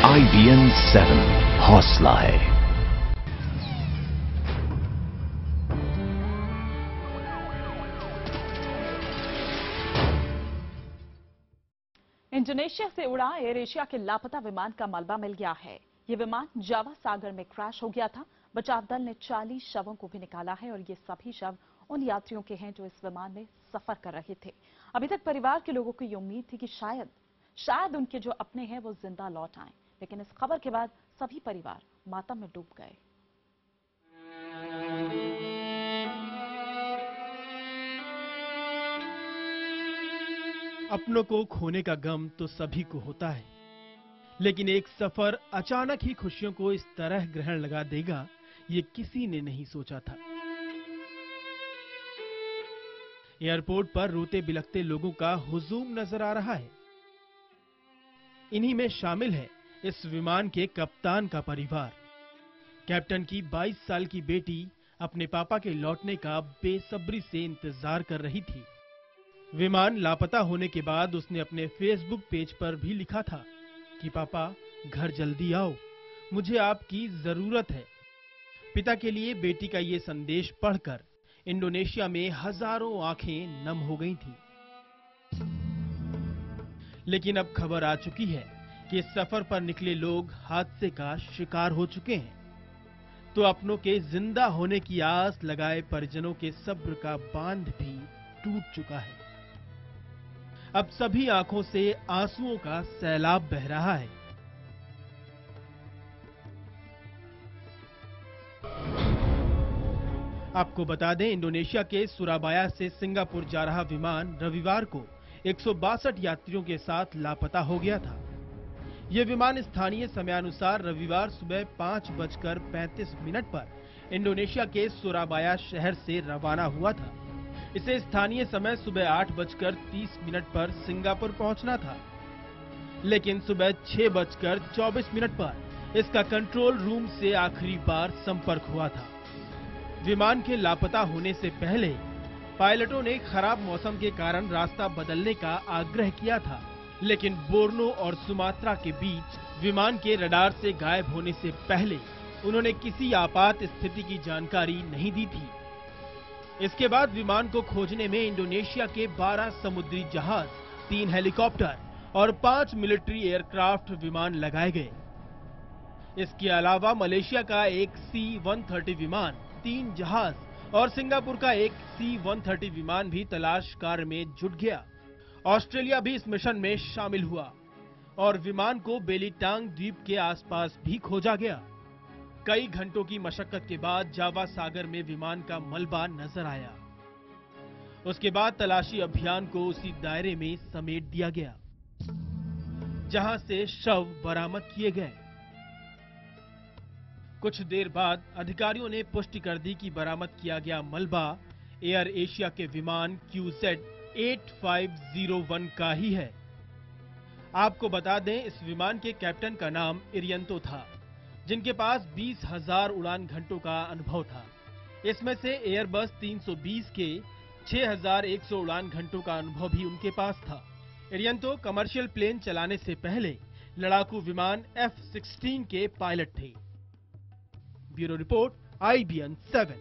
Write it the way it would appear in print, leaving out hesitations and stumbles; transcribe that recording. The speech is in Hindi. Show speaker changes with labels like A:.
A: IBN 7 हौसला है।
B: इंडोनेशिया से उड़ा एयर एशिया के लापता विमान का मलबा मिल गया है। ये विमान जावा सागर में क्रैश हो गया था। बचाव दल ने 40 शवों को भी निकाला है और ये सभी शव उन यात्रियों के हैं जो इस विमान में सफर कर रहे थे। अभी तक परिवार के लोगों को ये उम्मीद थी कि शायद उनके जो अपने हैं वो जिंदा लौट आए, लेकिन इस खबर के बाद सभी परिवार मातम में डूब गए।
C: अपनों को खोने का गम तो सभी को होता है, लेकिन एक सफर अचानक ही खुशियों को इस तरह ग्रहण लगा देगा, ये किसी ने नहीं सोचा था। एयरपोर्ट पर रोते बिलखते लोगों का हुजूम नजर आ रहा है। इन्हीं में शामिल है इस विमान के कप्तान का परिवार। कैप्टन की 22 साल की बेटी अपने पापा के लौटने का बेसब्री से इंतजार कर रही थी। विमान लापता होने के बाद उसने अपने फेसबुक पेज पर भी लिखा था कि पापा घर जल्दी आओ, मुझे आपकी जरूरत है। पिता के लिए बेटी का ये संदेश पढ़कर इंडोनेशिया में हजारों आंखें नम हो गई थी। लेकिन अब खबर आ चुकी है कि इस सफर पर निकले लोग हादसे का शिकार हो चुके हैं, तो अपनों के जिंदा होने की आस लगाए परिजनों के सब्र का बांध भी टूट चुका है। अब सभी आंखों से आंसुओं का सैलाब बह रहा है। आपको बता दें, इंडोनेशिया के सुराबाया से सिंगापुर जा रहा विमान रविवार को 162 यात्रियों के साथ लापता हो गया था। यह विमान स्थानीय समयानुसार रविवार सुबह 5:35 पर इंडोनेशिया के सुराबाया शहर से रवाना हुआ था। इसे स्थानीय समय सुबह 8:30 पर सिंगापुर पहुंचना था, लेकिन सुबह 6:24 पर इसका कंट्रोल रूम से आखिरी बार संपर्क हुआ था। विमान के लापता होने से पहले पायलटों ने खराब मौसम के कारण रास्ता बदलने का आग्रह किया था, लेकिन बोर्नो और सुमात्रा के बीच विमान के रडार से गायब होने से पहले उन्होंने किसी आपात स्थिति की जानकारी नहीं दी थी। इसके बाद विमान को खोजने में इंडोनेशिया के 12 समुद्री जहाज, 3 हेलीकॉप्टर और 5 मिलिट्री एयरक्राफ्ट विमान लगाए गए। इसके अलावा मलेशिया का एक C-130 विमान, 3 जहाज और सिंगापुर का एक C-130 विमान भी तलाश कार्य में जुट गया। ऑस्ट्रेलिया भी इस मिशन में शामिल हुआ और विमान को बेलीटांग द्वीप के आसपास भी खोजा गया। कई घंटों की मशक्कत के बाद जावा सागर में विमान का मलबा नजर आया। उसके बाद तलाशी अभियान को उसी दायरे में समेट दिया गया जहां से शव बरामद किए गए। कुछ देर बाद अधिकारियों ने पुष्टि कर दी कि बरामद किया गया मलबा एयर एशिया के विमान QZ8501 का ही है। आपको बता दें, इस विमान के कैप्टन का नाम इरियंतो था, जिनके पास 20,000 उड़ान घंटों का अनुभव था। इसमें से एयरबस 320 के 6,100 उड़ान घंटों का अनुभव भी उनके पास था। इरियंतो कमर्शियल प्लेन चलाने से पहले लड़ाकू विमान F-16 के पायलट थे। Bureau report, IBN 7।